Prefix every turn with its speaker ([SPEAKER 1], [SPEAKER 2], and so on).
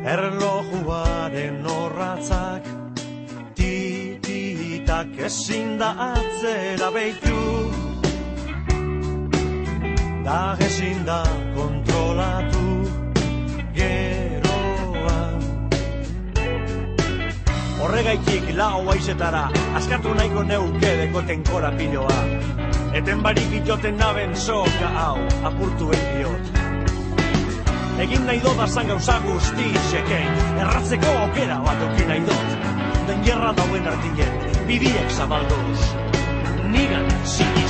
[SPEAKER 1] Erlojuaren orratzak tititak ezin da atzera behitu, da ezin da kontrolatu geroa. Horregaitik lau haizetara askatu nahiko neuke dekoten korapiloa, eten barik itoten naben soka hau apurtu diot. Egin nahi dut azan gauza guzti xekein, erratzeko aukera bat okin nahi dut. Den gerra dauen artinen, bidiek zabalduz, nigan ziki.